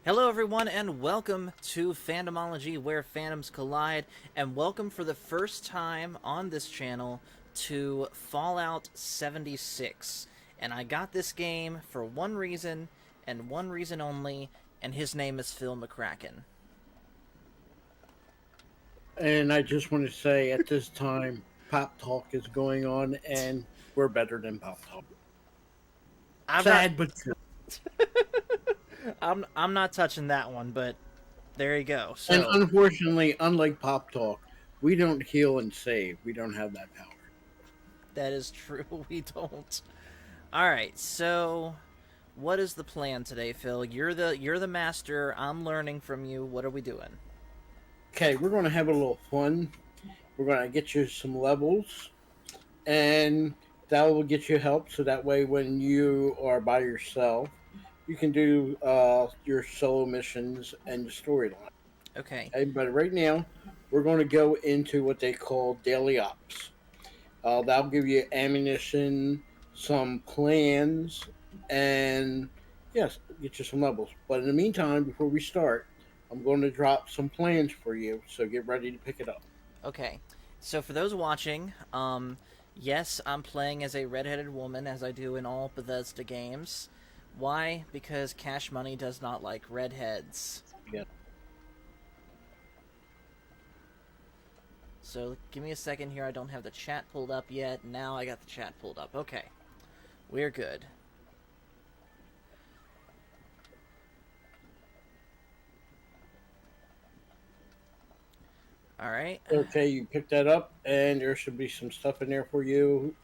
Hello, everyone, and welcome to Fandomology, where fandoms collide, and welcome for the first time on this channel to Fallout 76. And I got this game for one reason, and one reason only, and his name is Phil McCracken. And I just want to say at this time, Pop Talk is going on, and we're better than Pop Talk. I'm not, Sad, but true. I'm not touching that one, but there you go. And So unfortunately, unlike Pop Talk, we don't heal and save. We don't have that power. that is true. We don't. All right, so what is the plan today, Phil? You're the master. I'm learning from you. What are we doing? Okay, we're going to have a little fun. We're going to get you some levels, and that will get you help. So that way, when you are by yourself, you can do your solo missions and your storyline. Okay. Okay, but right now, we're going to go into what they call daily ops. That'll give you ammunition, some plans, and yes, get you some levels. But in the meantime, before we start, I'm going to drop some plans for you, so get ready to pick it up. Okay. So for those watching, yes, I'm playing as a redheaded woman, as I do in all Bethesda games. Why? Because Cash Money does not like redheads. Yeah. So give me a second here. I don't have the chat pulled up yet. Now I got the chat pulled up. Okay. We're good. All right. Okay, you pick that up, and there should be some stuff in there for you.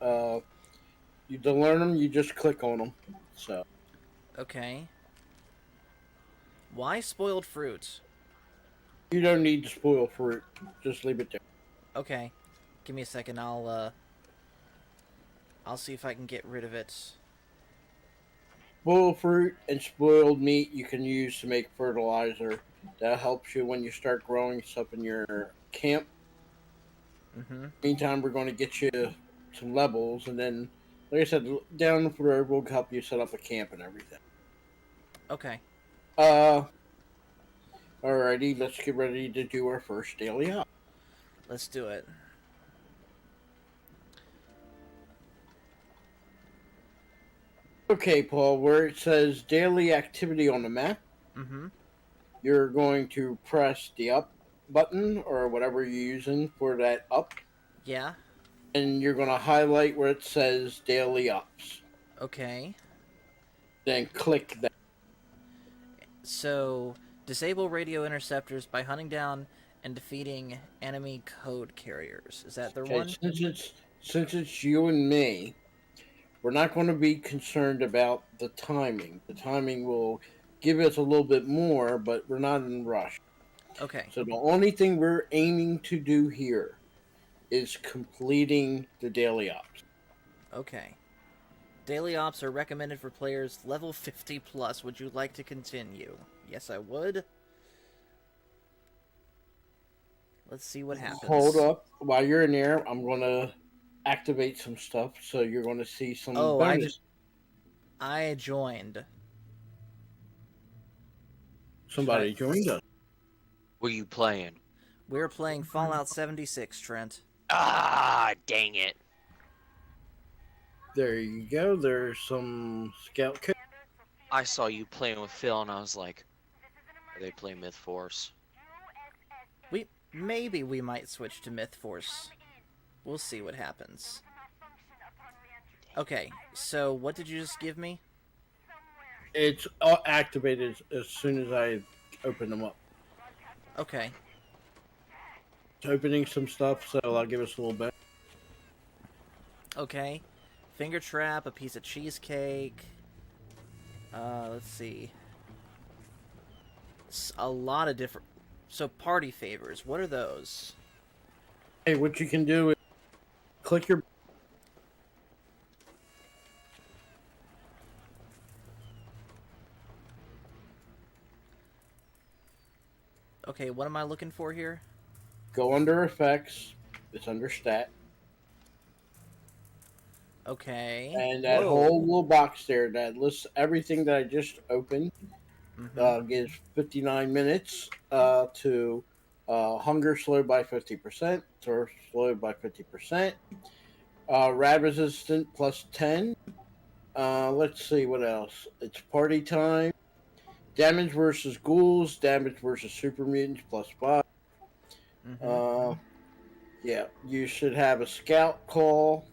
You to learn them, you just click on them. So Okay. Why spoiled fruit? you don't need to spoil fruit. Just leave it there. Okay. Give me a second. I'll see if I can get rid of it. Spoiled fruit and spoiled meat you can use to make fertilizer. That helps you when you start growing stuff in your camp. Mm-hmm. Meantime, we're going to get you some levels, and then, like I said, down the road we'll help you set up a camp and everything. Okay. Uh, alrighty, let's get ready to do our first daily op. Let's do it. Okay, Paul, where it says daily activity on the map, Mm-hmm. you're going to press the up button or whatever you're using for that up, Yeah. and you're going to highlight where it says daily ops. Okay. Then click that. So, disable radio interceptors by hunting down and defeating enemy code carriers. Is that the Okay, one? since it's you and me, we're not going to be concerned about the timing. The timing will give us a little bit more, but we're not in a rush. Okay. So the only thing we're aiming to do here is completing the daily ops. Okay. Daily ops are recommended for players level 50 plus. Would you like to continue? Yes, I would. Let's see what Hold happens. up. While you're in there, I'm going to activate some stuff, so you're going to see some Oh, bonus. I joined. Should I? Somebody joined us. Were you playing? We're playing Fallout 76, Trent. Ah, dang it. There you go. There's some scout code. I saw you playing with Phil and I was like, are they playing Myth Force? Maybe we might switch to Myth Force. We'll see what happens. Okay, so what did you just give me? It's activated as soon as I open them up. Okay. It's opening some stuff, so I'll give us a little bit. Okay. Finger trap, a piece of cheesecake. Let's see. A lot of different. So party favors. What are those? Hey, what you can do is click your. Okay, what am I looking for here? Go under effects. It's under stat. Okay. And that Whoa. whole little box there that lists everything that I just opened, Gives 59 minutes to hunger slowed by 50%, thirst slowed by 50%, rad resistant plus 10. Let's see what else. It's party time. Damage versus ghouls, damage versus super mutants plus 5. Mm-hmm. Yeah, you should have a scout call.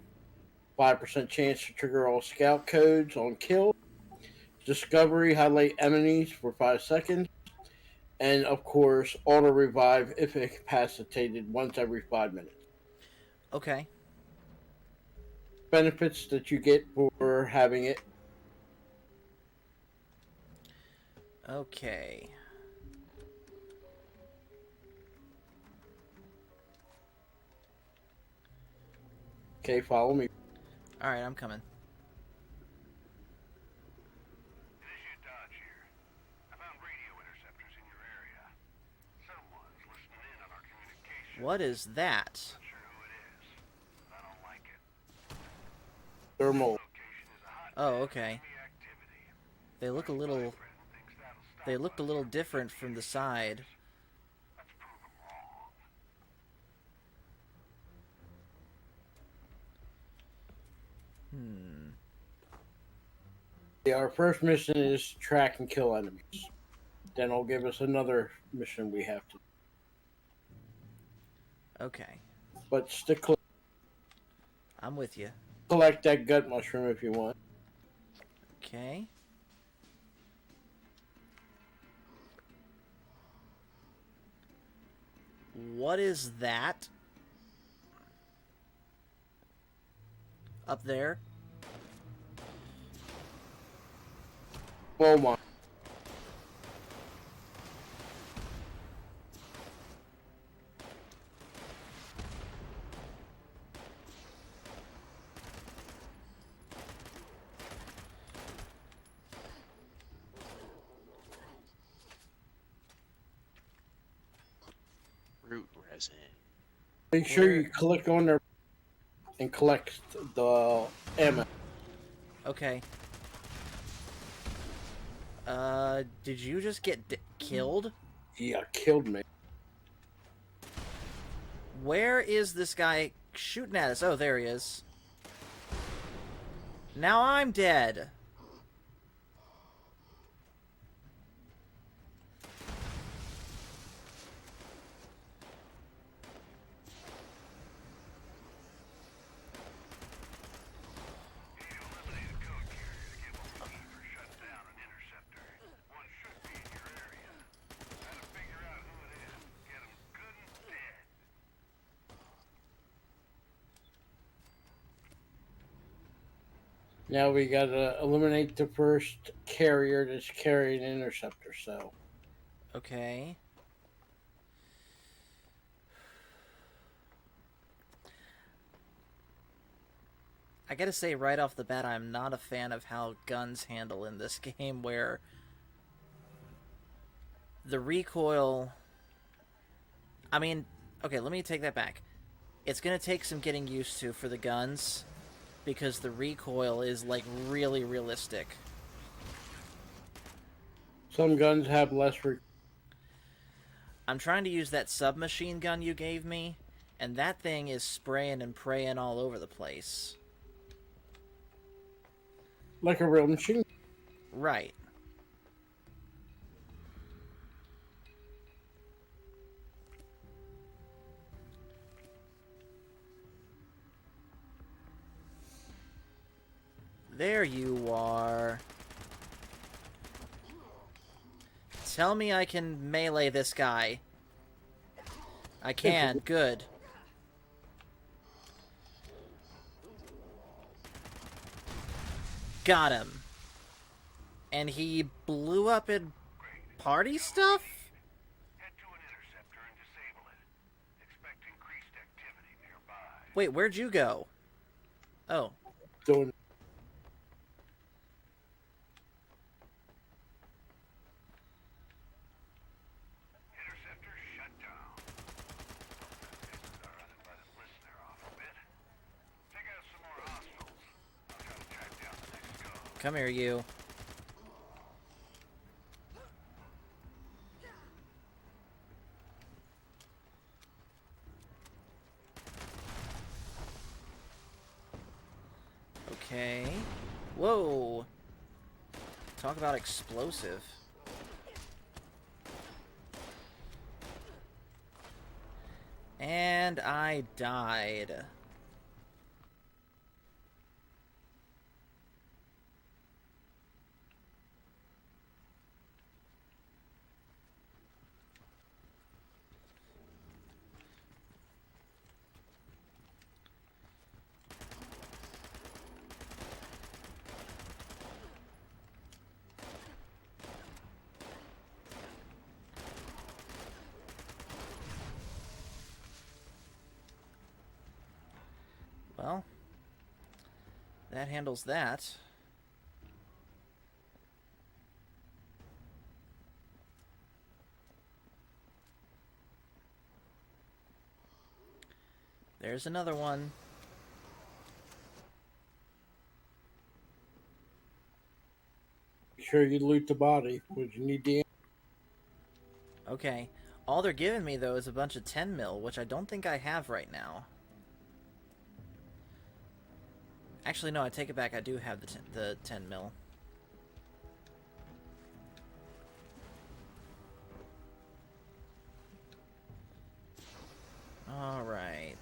5% chance to trigger all scout codes on kill. Discovery, highlight enemies for 5 seconds. And of course, auto revive if incapacitated once every 5 minutes. Okay. Benefits that you get for having it. Okay. Okay, follow me. All right, I'm coming. Initiate Dodge here. I found radio interceptors in your area. Someone's listening in on our communication. What is that? Not sure who it is. I don't like it. Thermal. Location is a hot Oh, okay. enemy activity. They look a little. Friend thinks that'll stop They looked a us. little different from the side. Let's prove them wrong. Yeah, our first mission is track and kill enemies. Then it'll give us another mission we have to. Okay, But stick I'm with you. collect that gut mushroom if you want. Okay. What is that? Up there? Oh my. Root resin. Make sure you click on there and collect the ammo. Okay. Did you just get killed? Yeah, killed me. Where is this guy shooting at us? Oh, there he is. Now I'm dead. Eliminate a code carrier to give them a key for shutting down an interceptor. One should be in your area. Try to figure out who it is. Get them good and dead. Now we gotta eliminate the first carrier that's carrying an interceptor. So Okay. I gotta say right off the bat, I'm not a fan of how guns handle in this game, where the recoil... I mean, okay, let me take that back. It's gonna take some getting used to for the guns, because the recoil is, like, really realistic. some guns have less. I'm trying to use that submachine gun you gave me, and that thing is spraying and praying all over the place. Like a real machine. Right. There you are. Tell me I can melee this guy. I can. Good. Got him. And he blew up in party stuff? Head to an interceptor and disable it. Expect increased activity nearby. Wait, where'd you go? Oh. Doing. Interceptor shut down. Things are uninvited listener off a bit. Take out some more hostiles. I'll try to track down the next code. Come here, you. Okay. Whoa. Talk about explosive. And I died. Well, that handles that. There's another one. Make sure you loot the body, because you need the. Okay. All they're giving me, though, is a bunch of 10 mil, which I don't think I have right now. Actually, no, I take it back. I do have the 10 mil. Alright.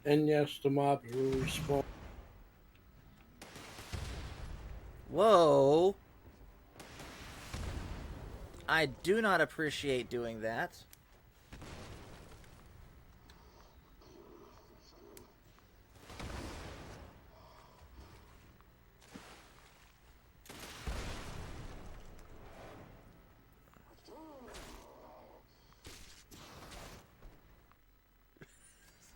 And yes, the mobs will respawn. Whoa! I do not appreciate doing that.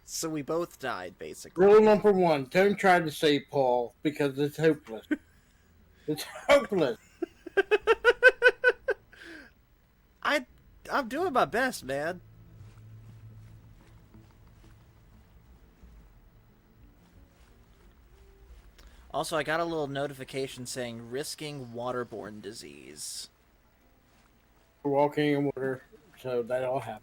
So we both died, basically. Rule number one: don't try to save Paul because it's hopeless. It's hopeless. I'm doing my best, man. Also, I got a little notification saying risking waterborne disease. We're walking in water, so that'll happen.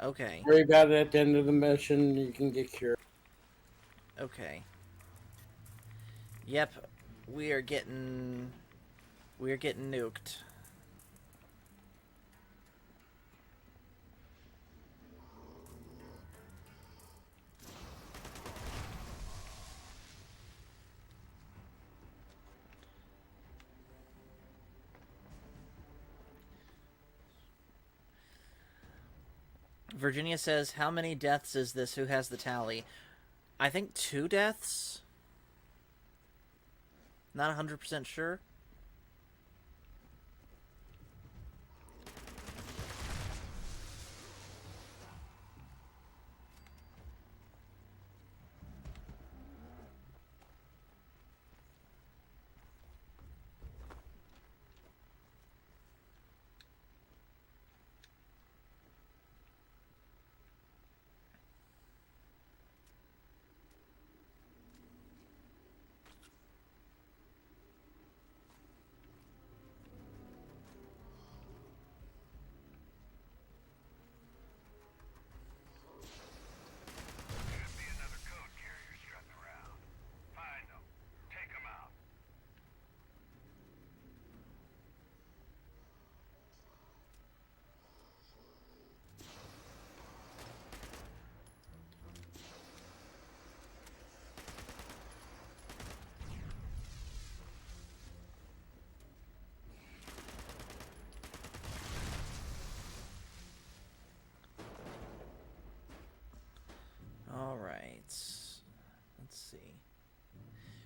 Okay. Worry about it at the end of the mission. You can get cured. Okay. Yep. We are getting nuked. Virginia says, how many deaths is this? Who has the tally? I think 2 deaths? Not 100% sure.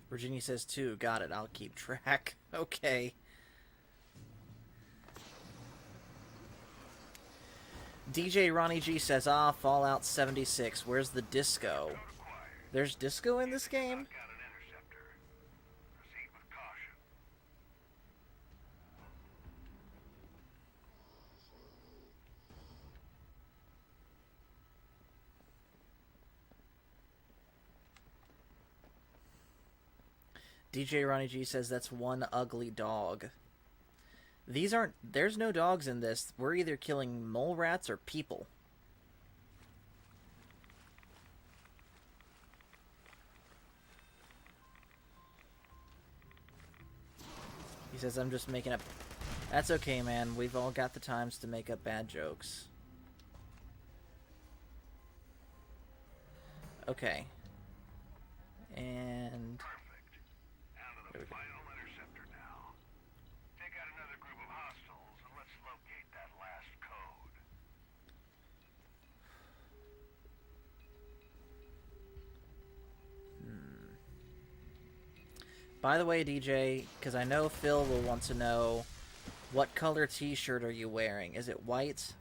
Virginia says 2. Got it. I'll keep track. Okay. DJ Ronnie G says, Fallout 76. Where's the disco? There's disco in this game? Got an interceptor. Proceed with caution. DJ Ronnie G says that's one ugly dog. These aren't... There's no dogs in this. We're either killing mole rats or people. He says, I'm just making up... That's okay, man. We've all got the times to make up bad jokes. Okay. And... Perfect. Down to the final interceptor now. Take out another group of hostiles and let's locate that last code. By the way, DJ, because I know Phil will want to know, what color t-shirt are you wearing? Is it white?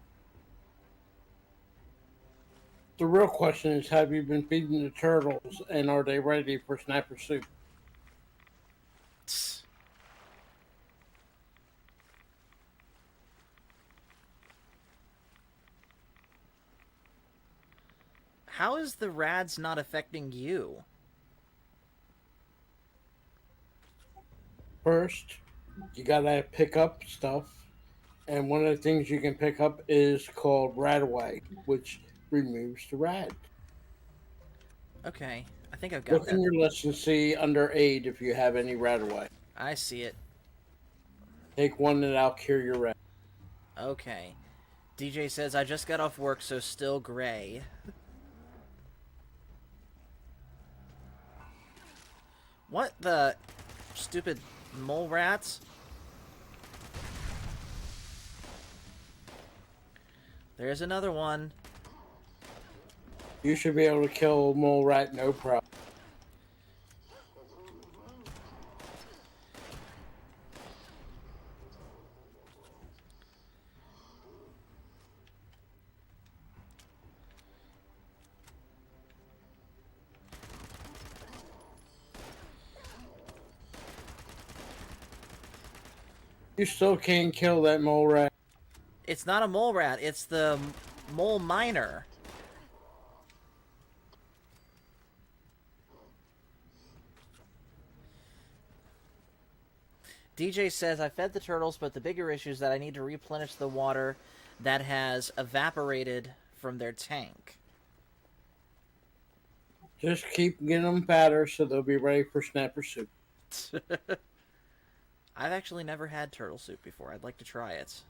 The real question is, have you been feeding the turtles, and are they ready for snapper soup? Tss. How is the rads not affecting you? First, you gotta pick up stuff, and one of the things you can pick up is called Radaway, which removes the rad. Okay, I think I've got Look in that. your list and see under aid if you have any Radaway. I see it. Take one and I'll cure your rad. Okay. DJ says, I just got off work, so still gray. What the... Stupid mole rats? There's another one. You should be able to kill mole rat no problem. You still can't kill that mole rat. It's not a mole rat, it's the mole miner. DJ says, I fed the turtles, but the bigger issue is that I need to replenish the water that has evaporated from their tank. Just keep getting them fatter so they'll be ready for snapper soup. I've actually never had turtle soup before. I'd like to try it.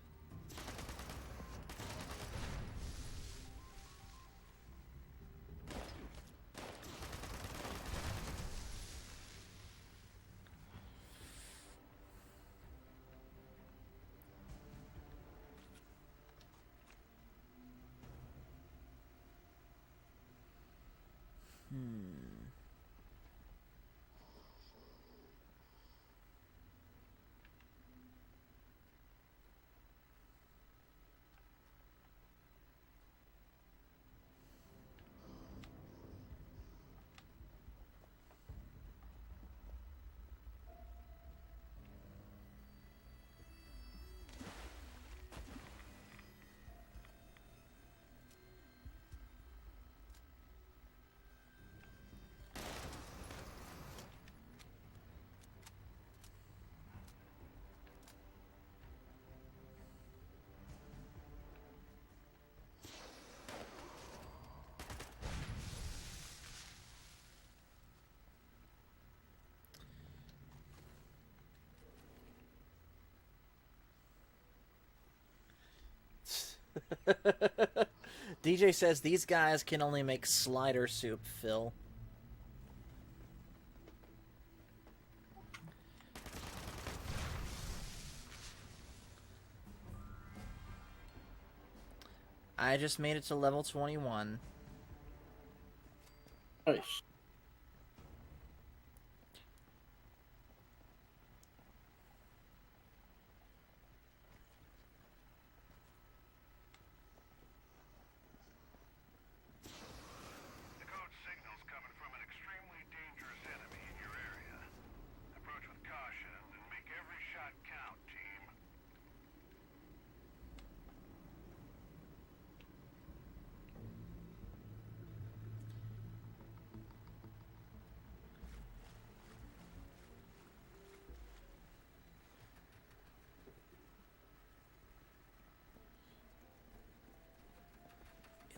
DJ says these guys can only make slider soup, Phil. I just made it to level 21. Nice.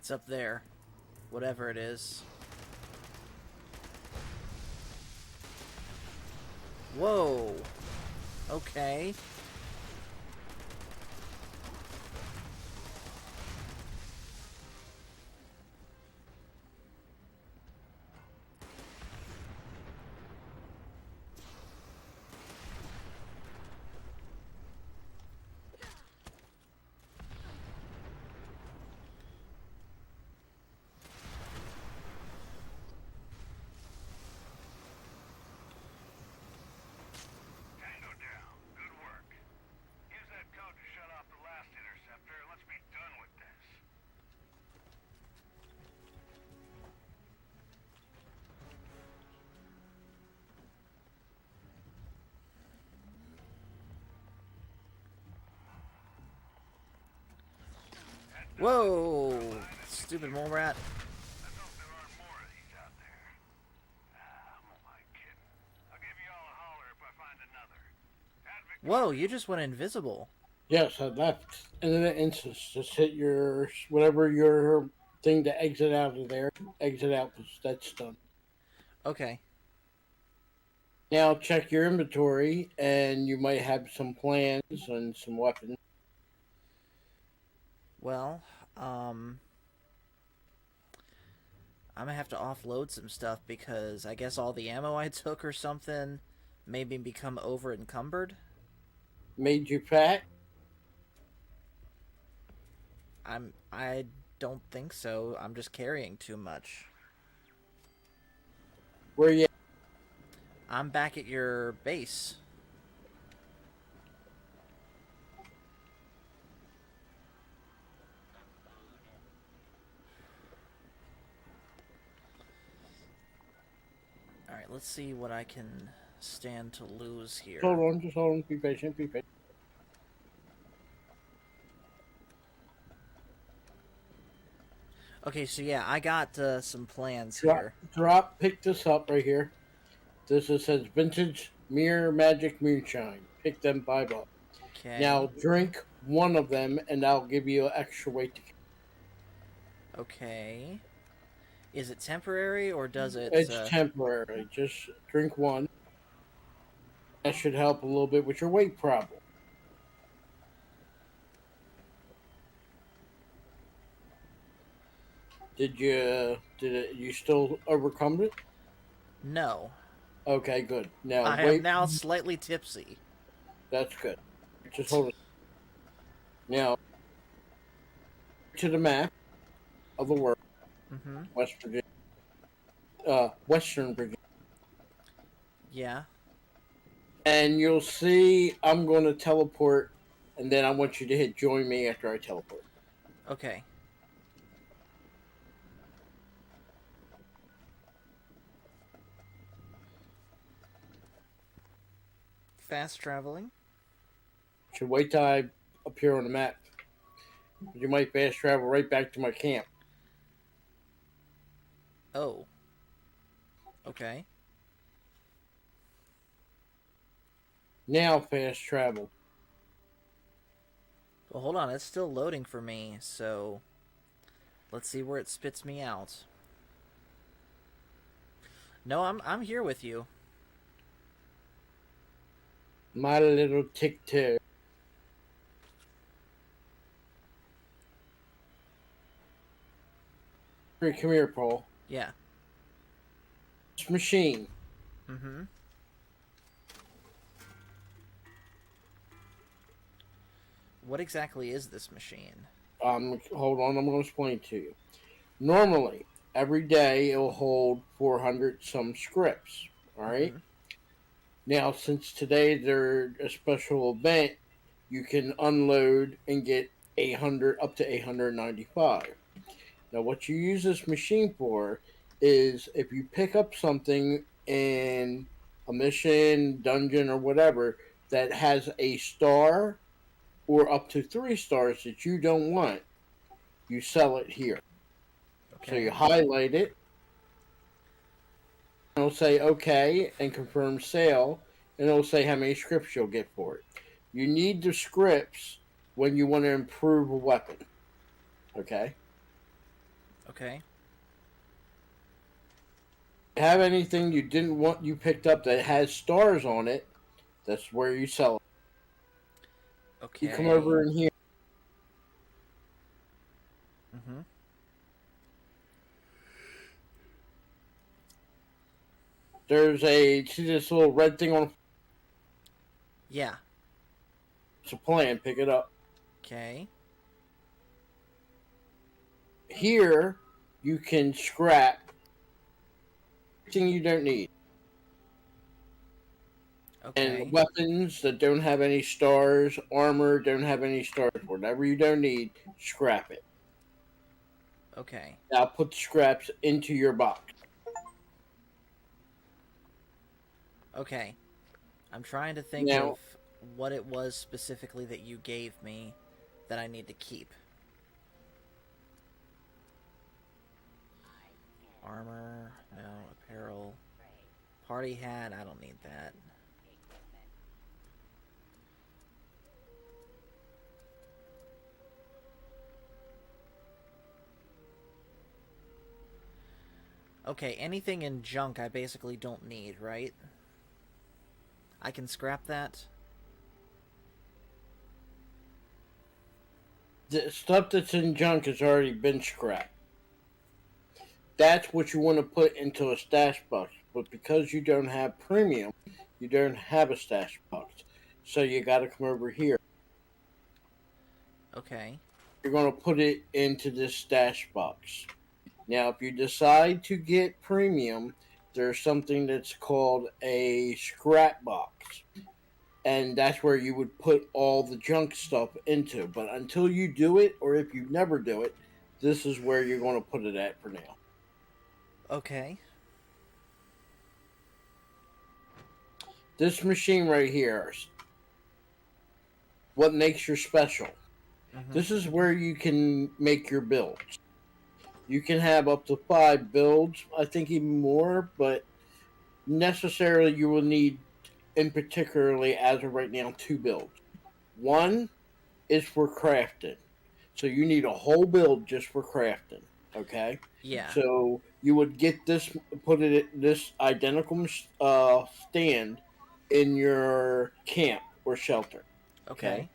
It's up there. Whatever it is. Whoa. Okay. Tango down. Good work. Use that code to shut off the last interceptor and let's be done with this. Whoa. Stupid mole rat. Let's hope there aren't more of these out there. I'm only kidding. I'll give you all a holler if I find another. Advocate. Whoa, you just went invisible. Yes, I left in an instant. Just hit your whatever your thing to exit out of there. Exit out. 'Cause that's done. Okay. Now check your inventory, and you might have some plans and some weapons. Well, I'm gonna have to offload some stuff because I guess all the ammo I took or something made me become over encumbered. Made you fat. I don't think so. I'm just carrying too much. Where you? I'm back at your base. Alright, let's see what I can stand to lose here. Hold on, just hold on. Be patient. Be patient. Okay, so yeah, I got some plans Drop, here. drop. Pick this up right here. This is, says vintage Mirror Magic Moonshine. Pick them $5 up. Okay. Now drink one of them, and I'll give you an extra weight. Okay. Is it temporary or does it? It's temporary. Just drink one. That should help a little bit with your weight problem. Did you still overcome it? No. Okay, good. Now I wait. am now slightly tipsy. That's good. Just hold it. Now to the map of the world, Mm-hmm. West Virginia, Western Virginia, Yeah. and you'll see I'm going to teleport, and then I want you to hit join me after I teleport. Okay. Fast traveling. Should wait till I appear on the map. You might fast travel right back to my camp. Oh. Okay. Now fast travel. Well, hold on. It's still loading for me, so let's see where it spits me out. No, I'm here with you. My little tick-tack. Come here, Paul. Yeah. This machine. Mm-hmm. What exactly is this machine? Hold on, I'm going to explain to you. Normally, every day it'll hold 400 some scripts. All right? Mhm. Now, since today they're a special event, you can unload and get 800 up to 895. Now, what you use this machine for is if you pick up something in a mission, dungeon, or whatever that has a star or up to 3 stars that you don't want, you sell it here. So Okay. you highlight it. It'll say okay and confirm sale, and it'll say how many scripts you'll get for it. You need the scripts when you want to improve a weapon. Okay? Okay. Have anything you didn't want you picked up that has stars on it, that's where you sell it. Okay. You come over in here. Mm-hmm. There's see this little red thing on Yeah. it's a plan, pick it up. Okay. Here you can scrap everything you don't need. Okay. And weapons that don't have any stars, armor don't have any stars, whatever you don't need, scrap it. Okay. Now put the scraps into your box. Okay. I'm trying to think Now- of what it was specifically that you gave me that I need to keep. Armor, no. Apparel. Party hat, I don't need that. Okay, anything in junk I basically don't need, right? I can scrap that? The stuff that's in junk has already been scrapped. That's what you want to put into a stash box. But because you don't have premium, you don't have a stash box. So you got to come over here. Okay. You're going to put it into this stash box. Now, if you decide to get premium, there's something that's called a scrap box. And that's where you would put all the junk stuff into. But until you do it, or if you never do it, this is where you're going to put it at for now. Okay. This machine right here, what makes your special. Mhm. This is where you can make your builds. You can have up to 5 builds, I think even more, but necessarily you will need, in particularly as of right now, 2 builds. One is for crafting. So you need a whole build just for crafting, okay? Yeah. So you would get this, put it this identical stand in your camp or shelter, Okay.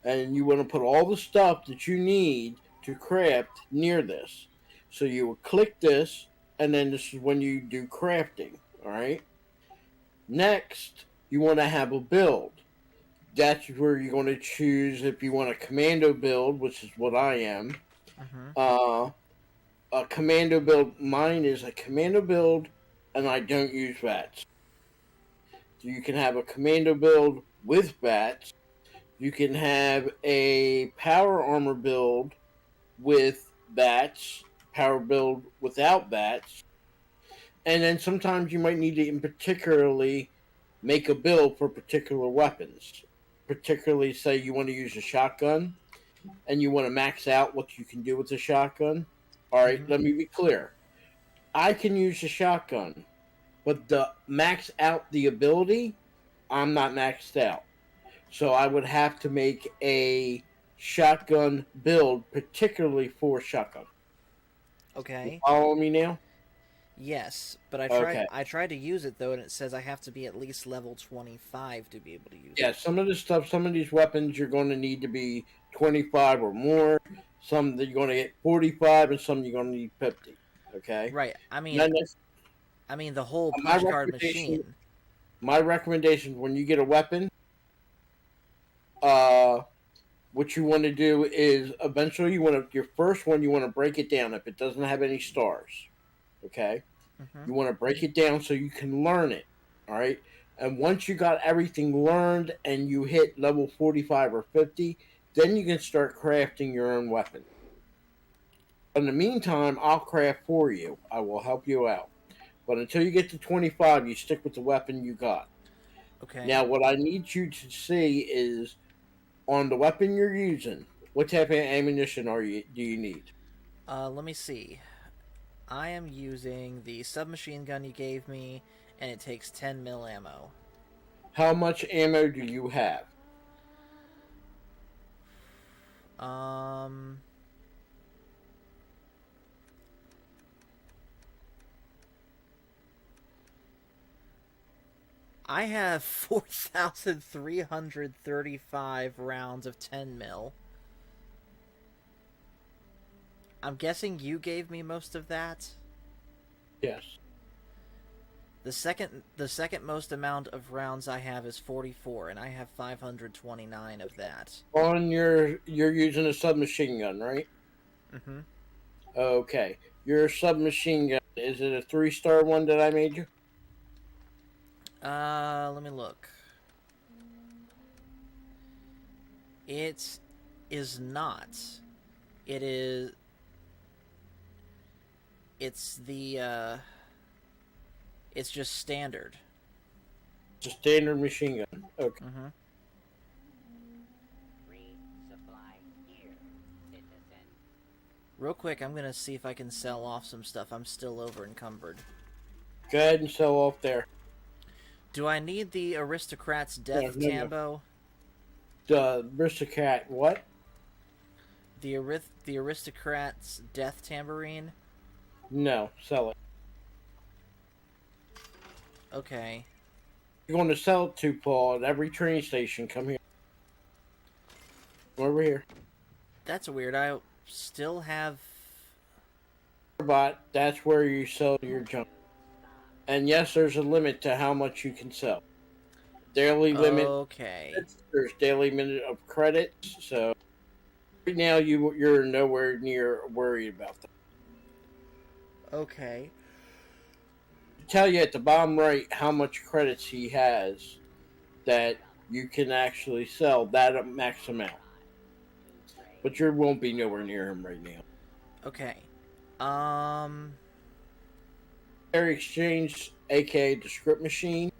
and you want to put all the stuff that you need to craft near this. So you would click this, and then this is when you do crafting. All right. Next, you want to have a build. That's where you're going to choose if you want a commando build, which is what I am. Mhm. A commando build. Mine is a commando build, and I don't use VATS. So you can have a commando build with VATS. You can have a power armor build with VATS, power build without VATS, and then sometimes you might need to, in particularly, make a build for particular weapons. Particularly, say you want to use a shotgun, and you want to max out what you can do with the shotgun. All right, let me be clear. I can use a shotgun, but the max out the ability, I'm not maxed out. So I would have to make a shotgun build, particularly for shotgun. Okay. Follow me now? Yes, but Okay. I tried to use it though, and it says I have to be at least level 25 to be able to use Yeah, it. some of this stuff, some of these weapons, you're going to need to be 25 or more. Some that you're going to get 45, and some you're going to need 50. Okay. Right. I mean, Then this- the whole my push card recommendation- machine. my recommendation when you get a weapon, what you want to do is eventually your first one you want to break it down if it doesn't have any stars. Okay. Mhm. You want to break it down so you can learn it. All right. And once you got everything learned and you hit level 45 or 50, then you can start crafting your own weapon. In the meantime, I'll craft for you. I will help you out. But until you get to 25, you stick with the weapon you got. Okay. Now, what I need you to see is on the weapon you're using, what type of ammunition do you need? Let me see. I am using the submachine gun you gave me, and it takes 10 mil ammo. How much ammo do you have? I have 4,335 rounds of 10 mil. I'm guessing you gave me most of that. Yes. The second most amount of rounds I have is 44, and I have 529 of that. On you're using a submachine gun, right? Mm-hmm. Okay. Your submachine gun, is it a 3-star one that I made you? Let me look. It is not. It is. It's the. It's just standard. It's a standard machine gun. Okay. Mm-hmm. Real quick, I'm gonna see if I can sell off some stuff. I'm still over encumbered. Go ahead and sell off there. Do I need the Aristocrat's Death No. Tambo? The Aristocrat, what? The Aristocrat's Death Tambourine? No, sell it. Okay. You're going to sell it to Paul at every train station. Come here. Come over here. That's weird. I still have... But that's where you sell your junk. And yes, there's a limit to how much you can sell. Daily limit. Okay. There's daily limit of credits. So right now you're nowhere near worried about that. Okay. Tell you at the bottom right how much credits he has that you can actually sell that max amount. But you won't be nowhere near him right now. Okay. Air Exchange, aka the script machine,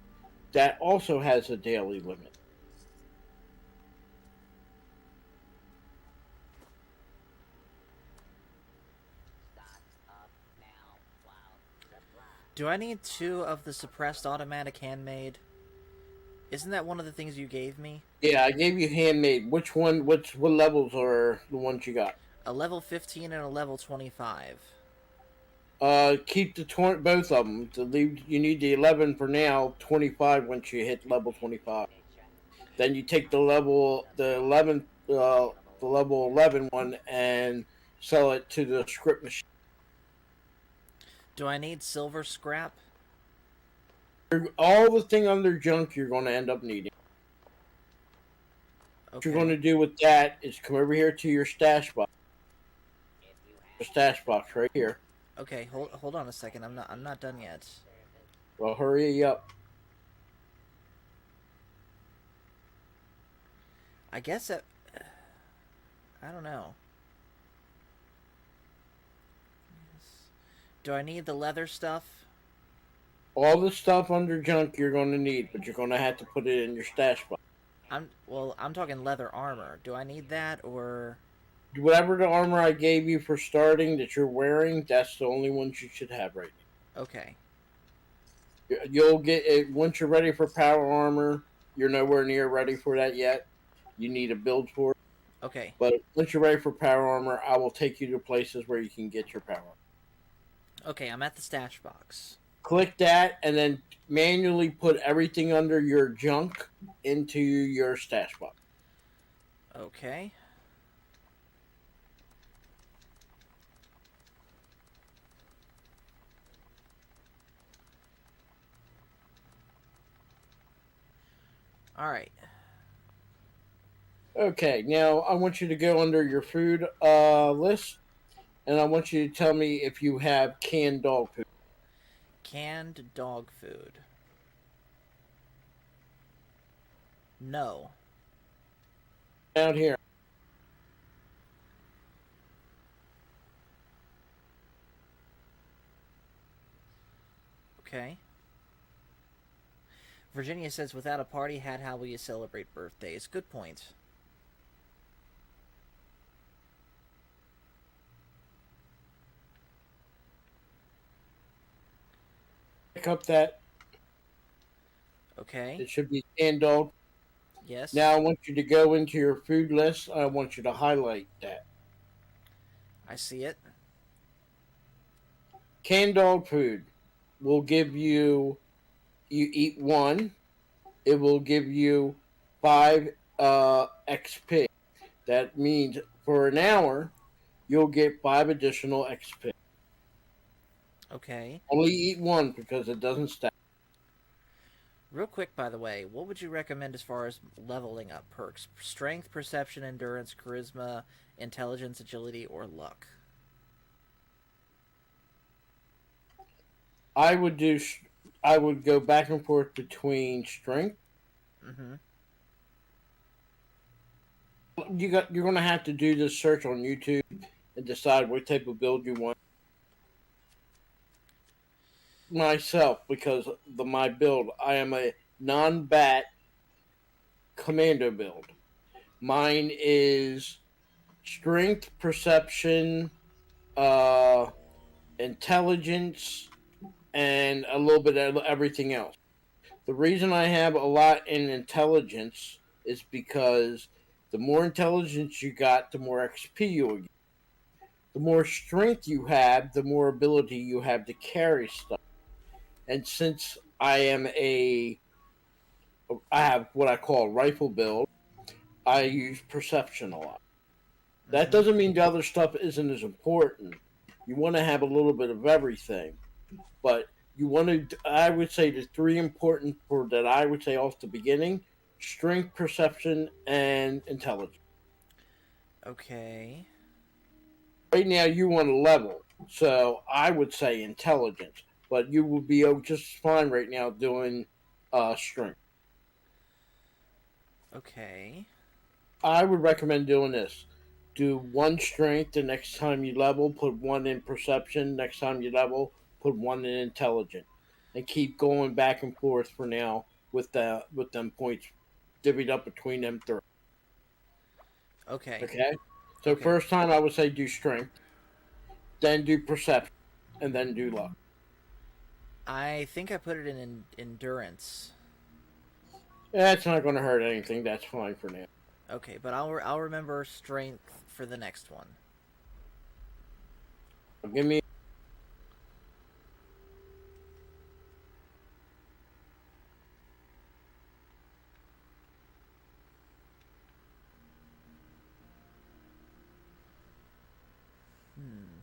that also has a daily limit. Do I need 2 of the suppressed automatic handmade? Isn't that one of the things you gave me? Yeah, I gave you handmade. Which one? What levels are the ones you got? A level 15 and a level 25. Keep the both of them. You need the 11 for now. 25 once you hit level 25. Then you take the level 11 one and sell it to the script machine. Do I need silver scrap? All the thing under junk you're going to end up needing. Okay. What you're going to do with that is come over here to your stash box. The stash box right here. Okay, hold on a second. I'm not done yet. Well, hurry up. I guess that... I don't know. Do I need the leather stuff? All the stuff under junk you're going to need, but you're going to have to put it in your stash box. I'm talking leather armor. Do I need that, or... Whatever the armor I gave you for starting that you're wearing, that's the only ones you should have right now. Okay. You'll get it once you're ready for power armor. You're nowhere near ready for that yet. You need a build for it. Okay. But once you're ready for power armor, I will take you to places where you can get your power armor. Okay, I'm at the stash box. Click that and then manually put everything under your junk into your stash box. Okay. Alright. Okay, now I want you to go under your food list, and I want you to tell me if you have canned dog food. Canned dog food. No. Down here. Okay. Virginia says, without a party hat, how will you celebrate birthdays? Good point. Pick up that. Okay. It should be canned dog. Yes. Now I want you to go into your food list. I want you to highlight that. I see it. Canned dog food will give you eat one, it will give you 5 XP. That means for an hour, you'll get 5 additional XP. Okay. Only eat one because it doesn't stack. Real quick, by the way, what would you recommend as far as leveling up perks? Strength, perception, endurance, charisma, intelligence, agility, or luck? I would do. I would go back and forth between strength. Mm-hmm. You're gonna have to do this search on YouTube and decide what type of build you want. Myself, because my build, I am a non-bat commando build. Mine is strength, perception, intelligence, and a little bit of everything else. The reason I have a lot in intelligence is because the more intelligence you got, the more XP you will get. The more strength you have, the more ability you have to carry stuff. And since I have what I call a rifle build, I use perception a lot. That Mm-hmm. doesn't mean the other stuff isn't as important. You want to have a little bit of everything, but you want to. I would say the three important for that. I would say off the beginning: strength, perception, and intelligence. Okay. Right now, you want to level, so I would say intelligence, but you will be just fine right now doing strength. Okay. I would recommend doing this. Do one strength the next time you level, put one in perception. Next time you level, put one in intelligence. And keep going back and forth for now with them points divvied up between them three. Okay. Okay? So Okay. first time I would say do strength, then do perception, and then do luck. I think I put it in endurance. That's not gonna hurt anything, that's fine for now. Okay, but I'll remember strength for the next one. Give me Hmm.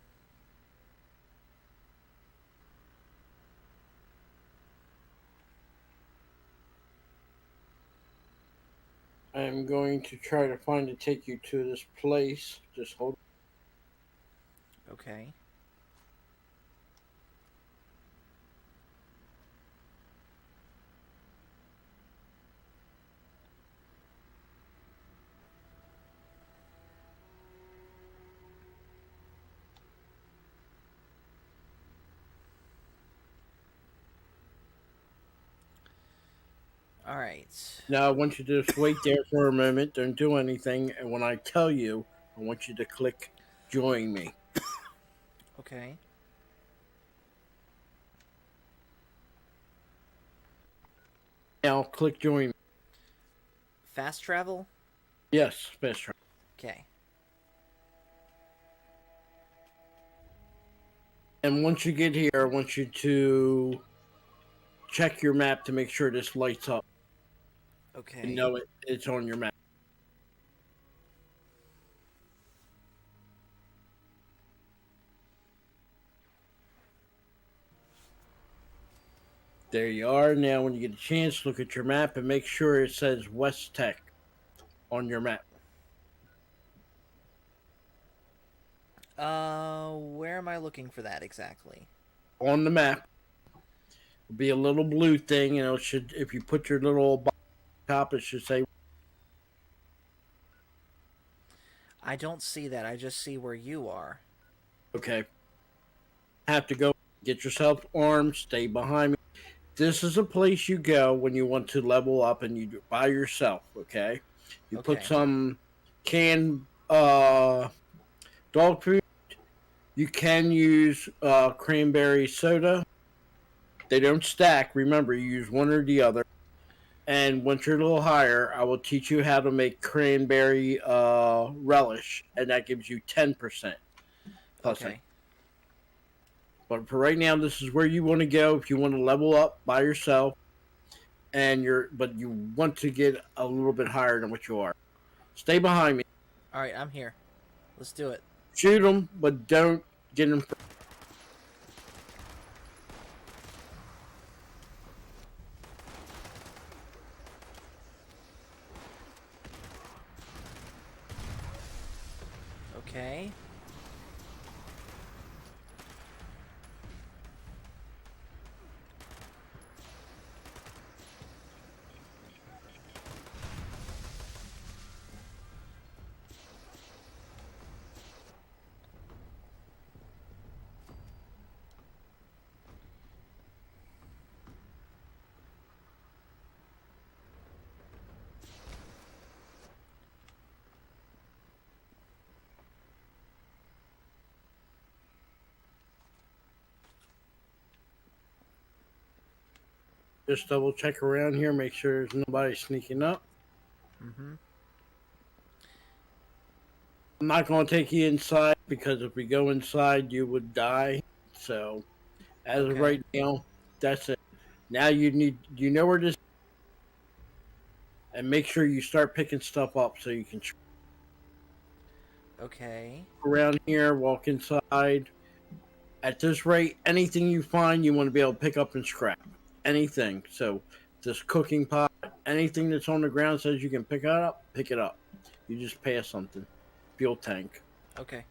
I'm going to try to find to take you to this place. Just hold. Okay. All right. Now I want you to just wait there for a moment. Don't do anything. And when I tell you, I want you to click join me. Okay. Now click join me. Fast travel? Yes, best try. Okay. And once you get here, I want you to check your map to make sure this lights up. Okay. And know it's on your map. There you are. Now, when you get a chance, look at your map and make sure it says West Tech on your map. Where am I looking for that exactly? On the map will be a little blue thing, and it should, if you put your little box on top, it should say. I don't see that. I just see where you are. Okay. Have to go get yourself armed. Stay behind me. This is a place you go when you want to level up, and you do it by yourself. Okay. You put Okay. some canned dog food. You can use cranberry soda. They don't stack. Remember, you use one or the other. And once you're a little higher, I will teach you how to make cranberry relish, and that gives you 10%. Plus Okay. But for right now, this is where you want to go if you want to level up by yourself. and but you want to get a little bit higher than what you are. Stay behind me. All right, I'm here. Let's do it. Shoot them, but don't get them. Okay. Just double check around here, make sure there's nobody sneaking up. Mm-hmm. I'm not going to take you inside because if we go inside, you would die. So, as of Okay. right now, that's it. Now you know where this, and make sure you start picking stuff up so you can Okay. around here, walk inside. At this rate, anything you find, you want to be able to pick up and scrap. Anything. So, this cooking pot, anything that's on the ground says you can pick it up, pick it up. You just pass something. Fuel tank. Okay.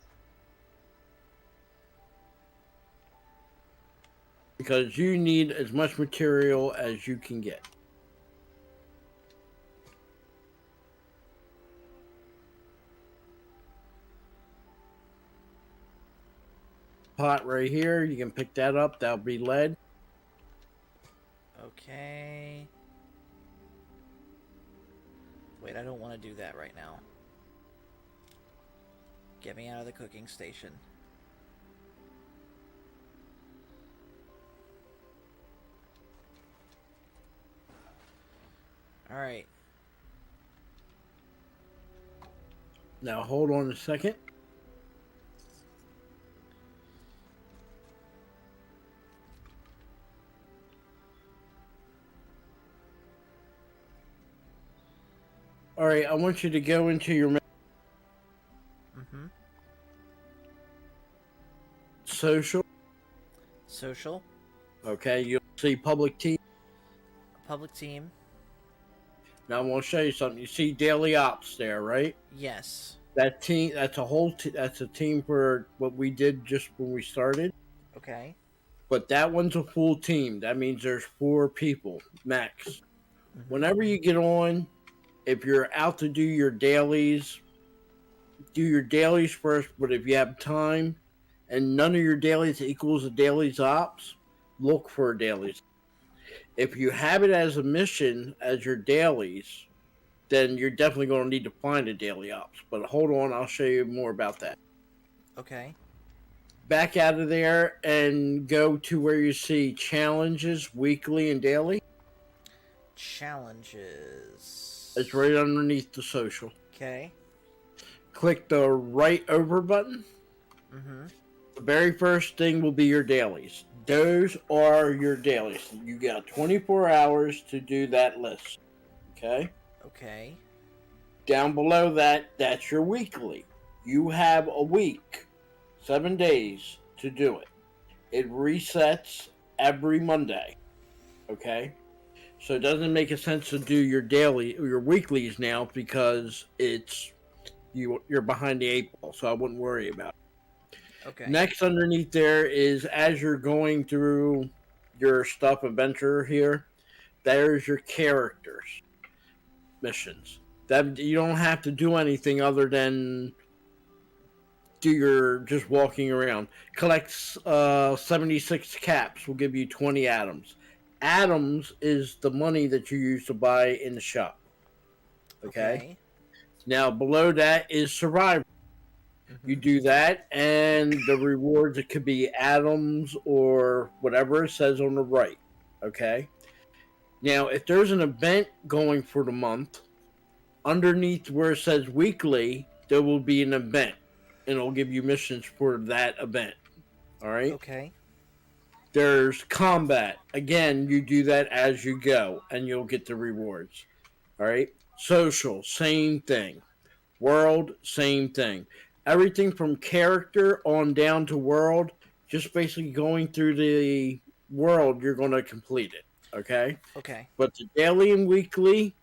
Because you need as much material as you can get. Pot right here, you can pick that up. That'll be lead. Okay. Wait, I don't want to do that right now. Get me out of the cooking station. Alright. Now hold on a second. All right, I want you to go into your Mm-hmm. social. Social. Okay, you'll see public team. Public team. Now I'm going to show you something. You see daily ops there, right? Yes. That team, that's a whole. That's a team for what we did just when we started. Okay. But that one's a full team. That means there's 4 people max. Mhm. Whenever you get on, if you're out to do your dailies, do your dailies first. But if you have time and none of your dailies equals a dailies ops, look for dailies. If you have it as a mission as your dailies, then you're definitely going to need to find a daily ops. But hold on, I'll show you more about that. Okay. Back out of there and go to where you see challenges, weekly and daily. Challenges. It's right underneath the social. Okay. Click the right over button. Mm-hmm. The very first thing will be your dailies. Those are your dailies. You got 24 hours to do that list. Okay? Okay. Down below that, that's your weekly. You have a week, 7 days to do it. It resets every Monday. Okay? So it doesn't make a sense to do your daily or your weeklies now because you're behind the 8 ball, so I wouldn't worry about it. Okay. Next underneath there is as you're going through your stuff adventure here, there's your characters missions. That you don't have to do anything other than do your just walking around. Collect 76 caps will give you 20 atoms. Atoms is the money that you use to buy in the shop. Okay? Now below that is survival. Mhm. You do that, and the rewards, it could be atoms or whatever it says on the right. Okay? Now, if there's an event going for the month, underneath where it says weekly, there will be an event, and it'll give you missions for that event. All right? Okay. There's combat. Again, you do that as you go, and you'll get the rewards. All right. Social, same thing. World, same thing. Everything from character on down to world, just basically going through the world, you're going to complete it. Okay. Okay. But the daily and weekly,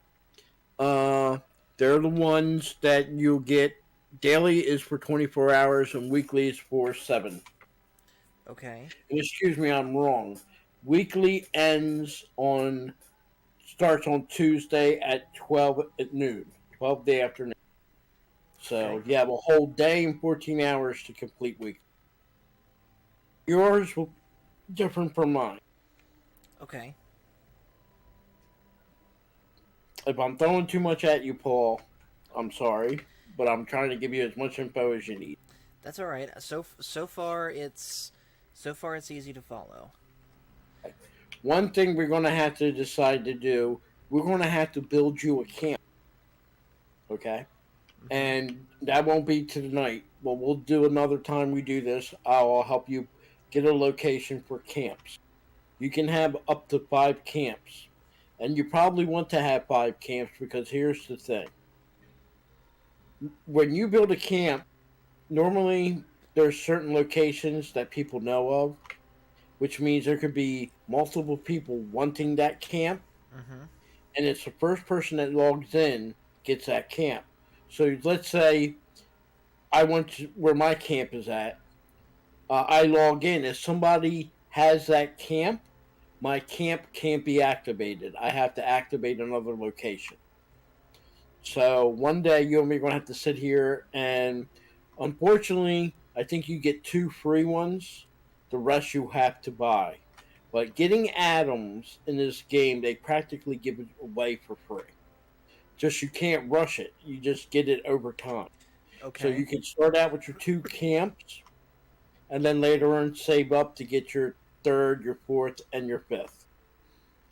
uh, they're the ones that you'll get. Daily is for 24 hours, and weekly is for 7. Okay. And excuse me, I'm wrong. Weekly starts on Tuesday at 12 at noon, 12 day afternoon. So Okay. you have a whole day and 14 hours to complete week. Yours will different from mine. Okay. If I'm throwing too much at you, Paul, I'm sorry, but I'm trying to give you as much info as you need. That's all right. So far it's easy to follow. One thing we're going to have to decide to do, we're going to have to build you a camp. Okay? And that won't be tonight, but we'll do another time we do this. I'll help you get a location for camps. You can have up to 5 camps. And you probably want to have 5 camps because here's the thing. When you build a camp, normally there's certain locations that people know of, which means there could be multiple people wanting that camp, Mm-hmm. and it's the first person that logs in gets that camp. So let's say I want to, where my camp is at. I log in. If somebody has that camp, my camp can't be activated. I have to activate another location. So one day you and me are going to have to sit here, and unfortunately, I think you get 2 free ones. The rest you have to buy. But getting atoms in this game, they practically give it away for free. Just you can't rush it. You just get it over time. Okay. So you can start out with your 2 camps, and then later on save up to get your 3rd, your 4th, and your 5th.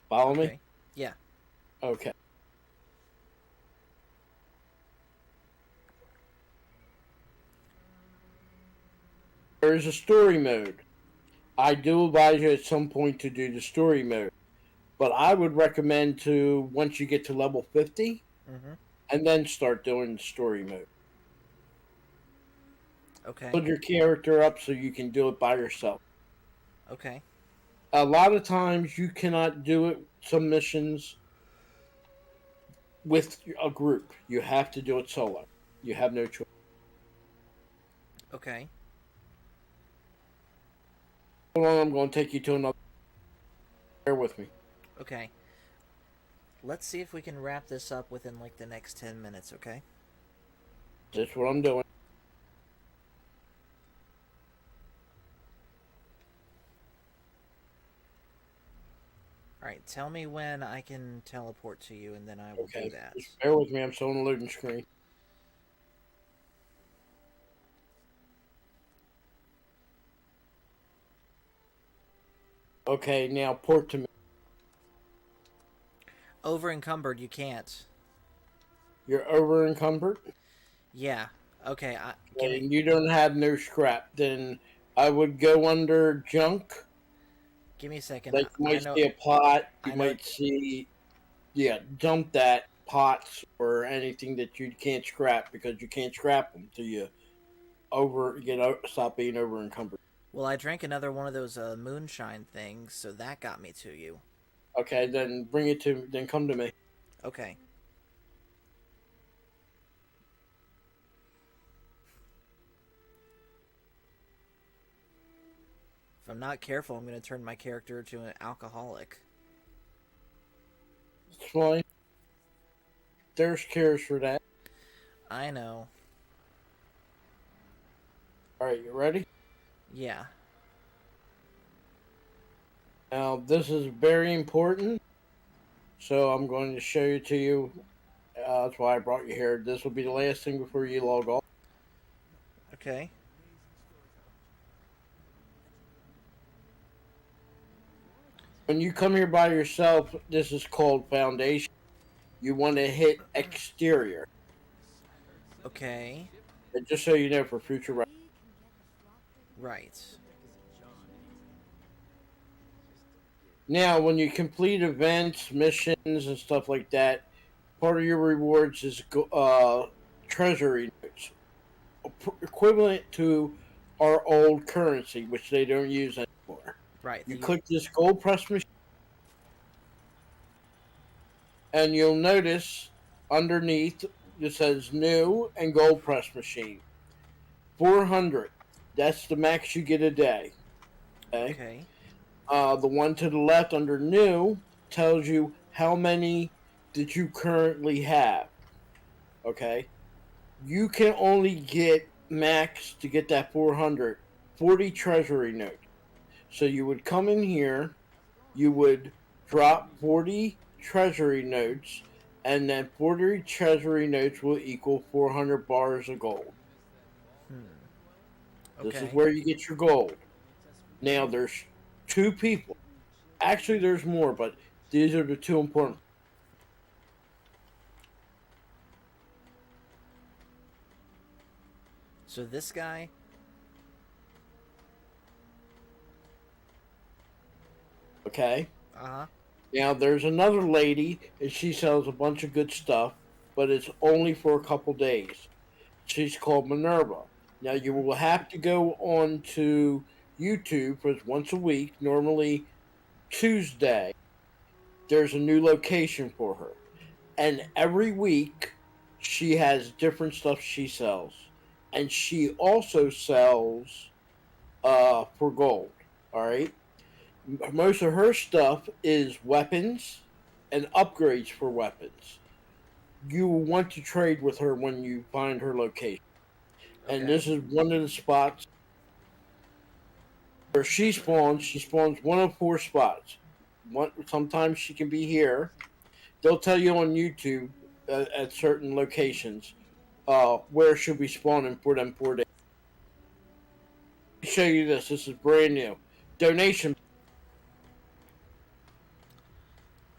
Follow me? Okay. Yeah. Okay. There is a story mode. I do advise you at some point to do the story mode. But I would recommend to, once you get to level 50, Mm-hmm. and then start doing the story mode. Okay. Build your character up so you can do it by yourself. Okay. A lot of times you cannot do it, some missions, with a group. You have to do it solo. You have no choice. Okay. Hold on, I'm going to take you to another. Bear with me. Okay. Let's see if we can wrap this up within like the next 10 minutes, okay? That's what I'm doing. Alright, tell me when I can teleport to you and then I will Okay. do that. Just bear with me. I'm still on the loading screen. Okay, now port to me. Over encumbered, you can't. You're over encumbered, Yeah. Okay, give me... and you don't have no scrap. Then I would go under junk. Give me a second. Like you I might know... see a pot. You I know- might see, yeah, dump that pots or anything that you can't scrap because you can't scrap them till you stop being over encumbered. Well, I drank another one of those moonshine things, so that got me to you. Okay, then then come to me. Okay. If I'm not careful, I'm going to turn my character into an alcoholic. It's fine. There's cures for that. I know. All right, you ready? Yeah. Now this is very important, so I'm going to show you to you. That's why I brought you here. This will be the last thing before you log off. Okay. When you come here by yourself, this is called foundation. You want to hit exterior. Okay. And just so you know for future reference. Right. Now, when you complete events, missions, and stuff like that, part of your rewards is treasury notes, equivalent to our old currency, which they don't use anymore. Right. You click this gold press machine, and you'll notice underneath it says new and gold press machine. 400. That's the max you get a day. Okay. Okay. The one to the left under new tells you how many that you currently have. Okay. You can only get max to get that 400 40 treasury notes. So you would come in here, you would drop 40 treasury notes, and then 40 treasury notes will equal 400 bars of gold. Okay. This is where you get your gold. Now there's two people. Actually, there's more, but these are the two important. So this guy. Okay. Uh-huh. Now there's another lady, and she sells a bunch of good stuff, but it's only for a couple days. She's called Minerva. Now you will have to go on to YouTube for once a week, normally Tuesday. There's a new location for her, and every week she has different stuff she sells, and she also sells for gold. All right. Most of her stuff is weapons and upgrades for weapons. You will want to trade with her when you find her location. And Okay. this is one of the spots where she spawns. She spawns one of 4 spots. Sometimes she can be here. They'll tell you on YouTube at certain locations where she'll be spawning for them 4 days. Let me show you this. This is brand new. Donation.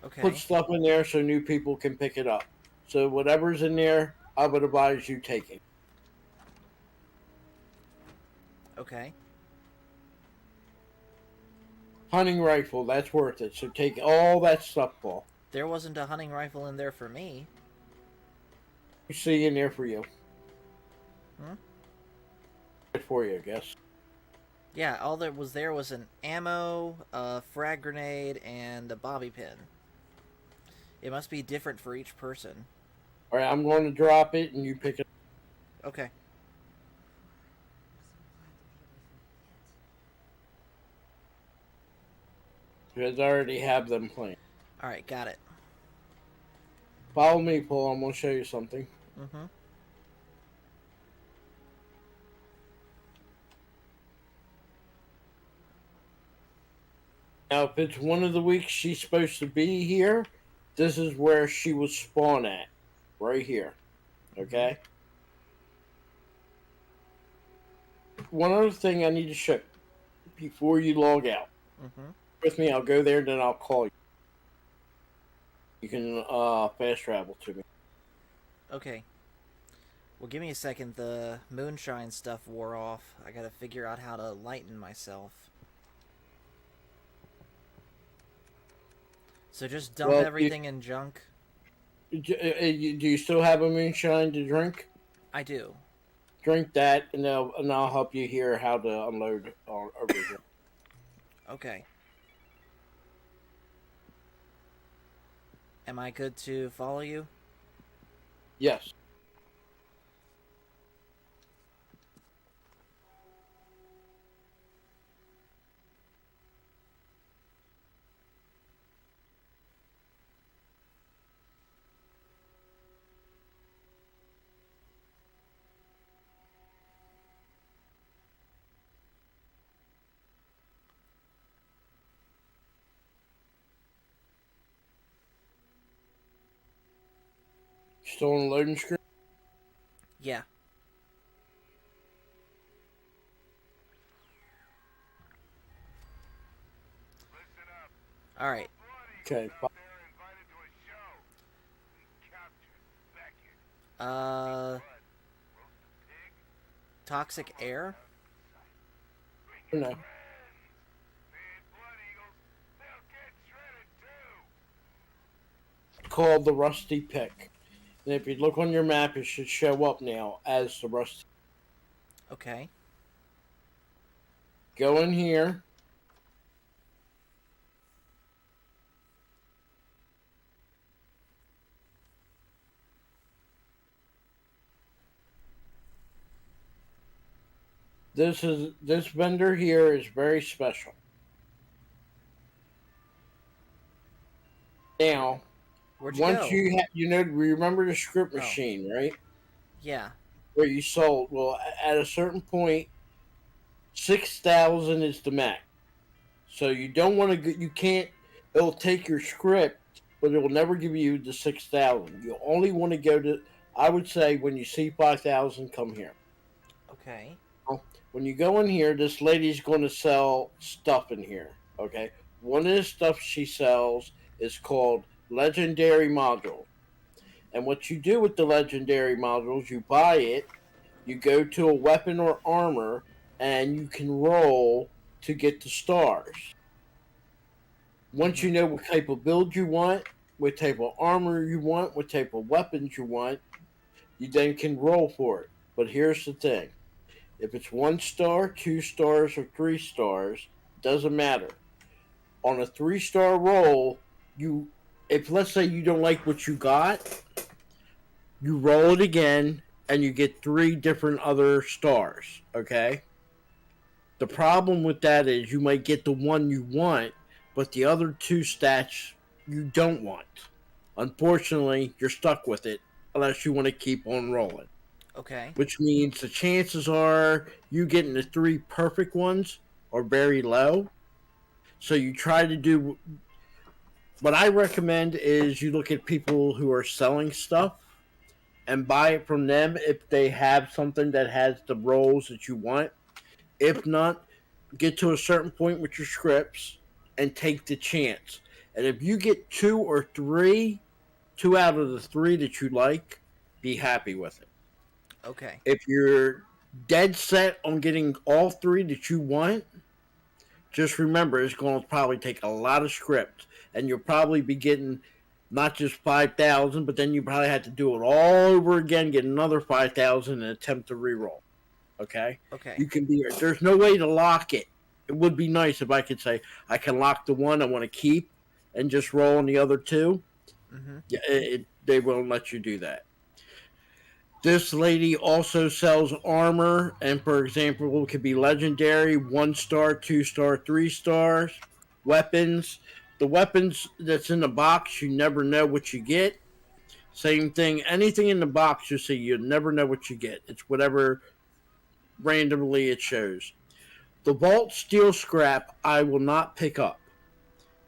Okay. Put stuff in there so new people can pick it up. So whatever's in there, I would advise you taking. Okay. Hunting rifle, that's worth it. So take all that stuff, Paul. There wasn't a hunting rifle in there for me. You see in there for you. Hmm? Good for you, I guess. Yeah, all there was an ammo, a frag grenade, and a bobby pin. It must be different for each person. All right, I'm going to drop it, and you pick it up. Okay. Because I already have them planned. All right, got it. Follow me, Paul. I'm going to show you something. Mm-hmm. Now, if it's one of the weeks she's supposed to be here, this is where she will spawn at. Right here. Okay? One other thing I need to show before you log out. Mm-hmm. With me, I'll go there, then I'll call you. You can fast travel to me. Okay. Well, give me a second. The moonshine stuff wore off. I gotta figure out how to lighten myself. So just dump Well, everything in junk. Do you still have a moonshine to drink? I do. Drink that, and I'll help you here how to unload over here. Okay. Am I good to follow you? Yes. Still on the loading screen? Yeah. Listen up. Alright. Okay. They're invited to a show. We captured Beckett. Uh, Roast a pig. toxic air? No. Big Blood Eagles. They'll get called the Rusty Pick. And if you look on your map, it should show up now as the Rusty. Okay. Go in here. This vendor here is very special. Now, Where'd you once go? you remember the script Oh. machine, right? Yeah. Where you sold. Well, at a certain point, 6,000 is the max. So you don't want to. You can't. It'll take your script, but it will never give you the 6,000. You only want to go to. I would say when you see 5,000, come here. Okay. When you go in here, this lady's going to sell stuff in here. Okay. One of the stuff she sells is called Legendary Module. And what you do with the Legendary Modules, you buy it, you go to a weapon or armor, and you can roll to get the stars. Once you know what type of build you want, what type of armor you want, what type of weapons you want, you then can roll for it. But here's the thing. If it's 1 star, 2 stars, or 3 stars, doesn't matter. On a 3-star roll, if let's say you don't like what you got, you roll it again and you get 3 different other stars, okay? The problem with that is you might get the one you want, but the other 2 stats you don't want. Unfortunately, you're stuck with it unless you want to keep on rolling. Okay. Which means the chances are you getting the 3 perfect ones are very low. So you try to do. What I recommend is you look at people who are selling stuff and buy it from them if they have something that has the rolls that you want. If not, get to a certain point with your scripts and take the chance. And if you get 2 or 3, 2 out of the 3 that you like, be happy with it. Okay. If you're dead set on getting all 3 that you want, just remember it's going to probably take a lot of script, and you'll probably be getting not just 5,000, but then you probably have to do it all over again, get another 5,000, and attempt to reroll. Okay? Okay. You can be. There's no way to lock it. It would be nice if I could say I can lock the one I want to keep and just roll on the other 2. Mm-hmm. Yeah, they won't let you do that. This lady also sells armor, and for example, it could be legendary, 1 star, 2 star, 3 stars. Weapons. The weapons that's in the box, you never know what you get. Same thing. Anything in the box, you see, you never know what you get. It's whatever randomly it shows. The Vault Steel Scrap, I will not pick up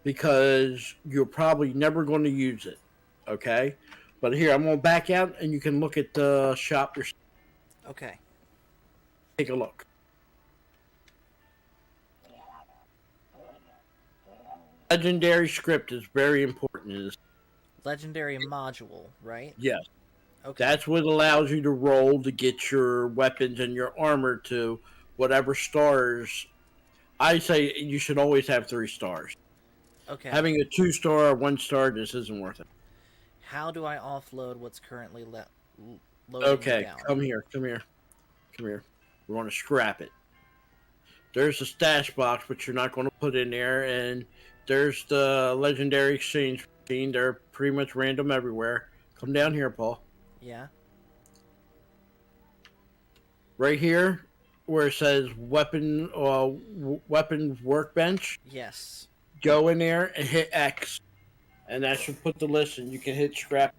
because you're probably never going to use it. Okay? But here, I'm going to back out, and you can look at the shop yourself. Okay. Take a look. Legendary script is very important. Legendary module, right? Yes. Okay. That's what allows you to roll to get your weapons and your armor to whatever stars. I say you should always have 3 stars. Okay. Having a 2 star or 1 star just isn't worth it. How do I offload what's currently loading Okay, down? come here. We're going to scrap it. There's a stash box, but you're not going to put in there, and there's the legendary exchange machine. They're pretty much random everywhere. Come down here, Paul. Yeah. Right here, where it says weapons workbench. Yes. Go in there and hit X, and that should put the list, and you can hit scrap.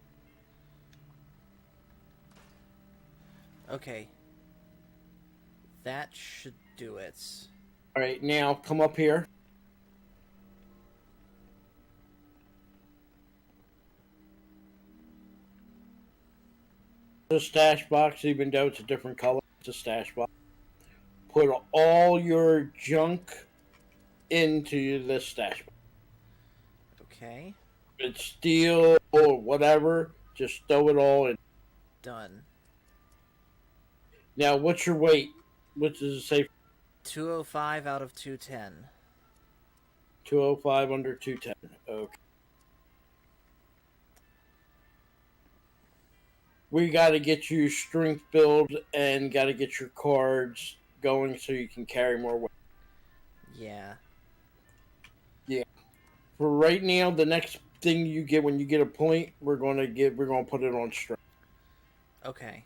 Okay. That should do it. All right, now come up here. The stash box, even though it's a different color, it's a stash box. Put all your junk into this stash box. Okay. If it's steel or whatever, just throw it all in. Done. Now, what's your weight? What does it say? 205 out of 210. 205 under 210. Okay. we got to get you strength build and got to get your cards going so you can carry more weight. Yeah. For right now, the next thing you get when you get a point, we're gonna put it on strength. Okay.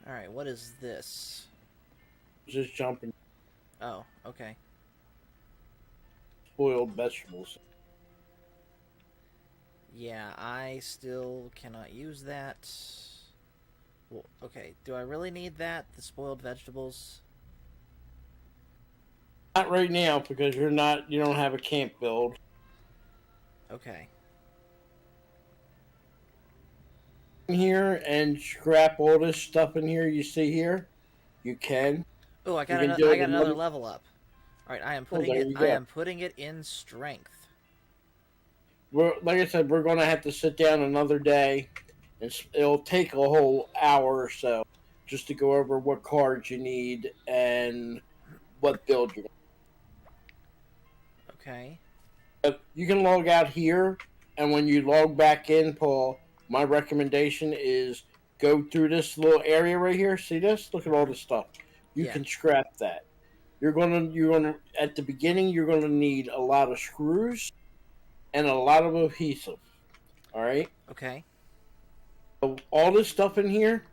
All right. What is this? Just jumping Oh. Okay. spoiled vegetables. Yeah, I still cannot use that. Well, okay, do I really need that? The spoiled vegetables? Not right now because you don't have a camp build. Okay. In here and scrap all this stuff in here you see here. You can. Oh, I You got can do it another another- level up. All right, I am Oh, putting there it. you I go. am putting it in strength. Like I said, we're gonna have to sit down another day, and it'll take a whole hour or so just to go over what cards you need and what build you. Okay. You can log out here, and when you log back in, Paul, my recommendation is go through this little area right here. See this? Look at all this stuff. You Yeah. can scrap that. You're gonna at the beginning you're gonna need a lot of screws and a lot of adhesive. All right. Okay. So all this stuff in here,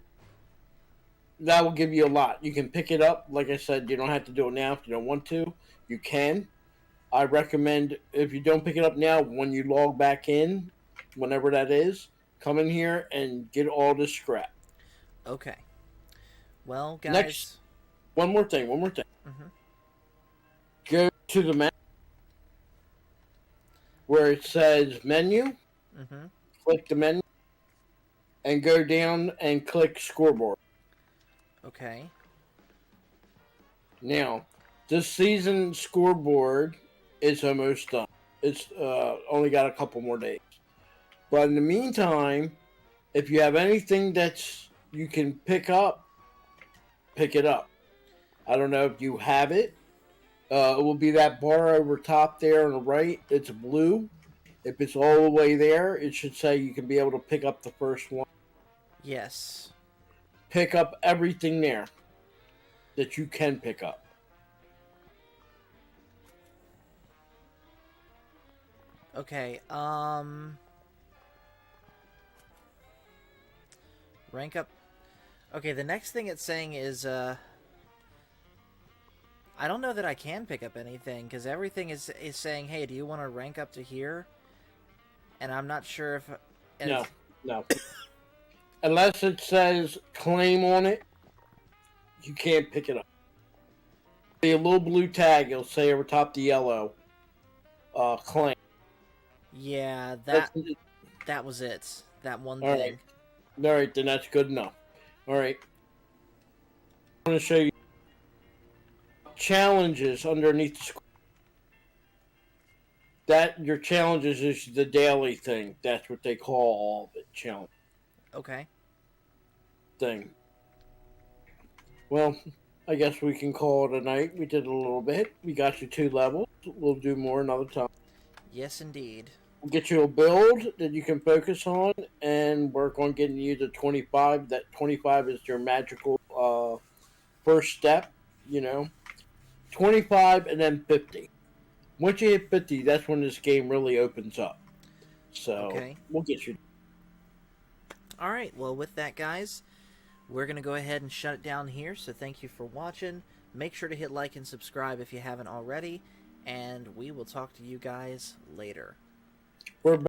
that will give you a lot. You can pick it up. Like I said, you don't have to do it now if you don't want to. You can. I recommend if you don't pick it up now, when you log back in, whenever that is, come in here and get all this scrap. Okay. Well, guys. Next. One more thing. Mm-hmm. Go to the menu where it says menu. Mm-hmm. Click the menu and go down and click scoreboard. Okay. Now, this season scoreboard is almost done. It's only got a couple more days. But in the meantime, if you have anything that's you can pick up, pick it up. I don't know if you have it. It will be that bar over top there on the right. It's blue. If it's all the way there, it should say you can be able to pick up the first one. Yes. Pick up everything there that you can pick up. Okay. Rank up. Okay, the next thing it's saying is I don't know that I can pick up anything because everything is saying, "Hey, do you want to rank up to here?" And I'm not sure if. And No, no. Unless it says claim on it, you can't pick it up. See a little blue tag, it'll say over top the yellow, claim. Yeah, That's- that was it. That one All thing. All right, then that's good enough. All right. I'm going to show you challenges underneath the screen. That your challenges is the daily thing. That's what they call all of it, challenge Okay. thing. Well, I guess we can call it a night. We did a little bit. We got you 2 levels. We'll do more another time. Yes, indeed. We'll get you a build that you can focus on and work on getting you to 25. That 25 is your magical first step, 25 and then 50. Once you hit 50, that's when this game really opens up. So, Okay. we'll get you. All right. Well, with that, guys, we're going to go ahead and shut it down here. So thank you for watching. Make sure to hit like and subscribe if you haven't already. And we will talk to you guys later. We're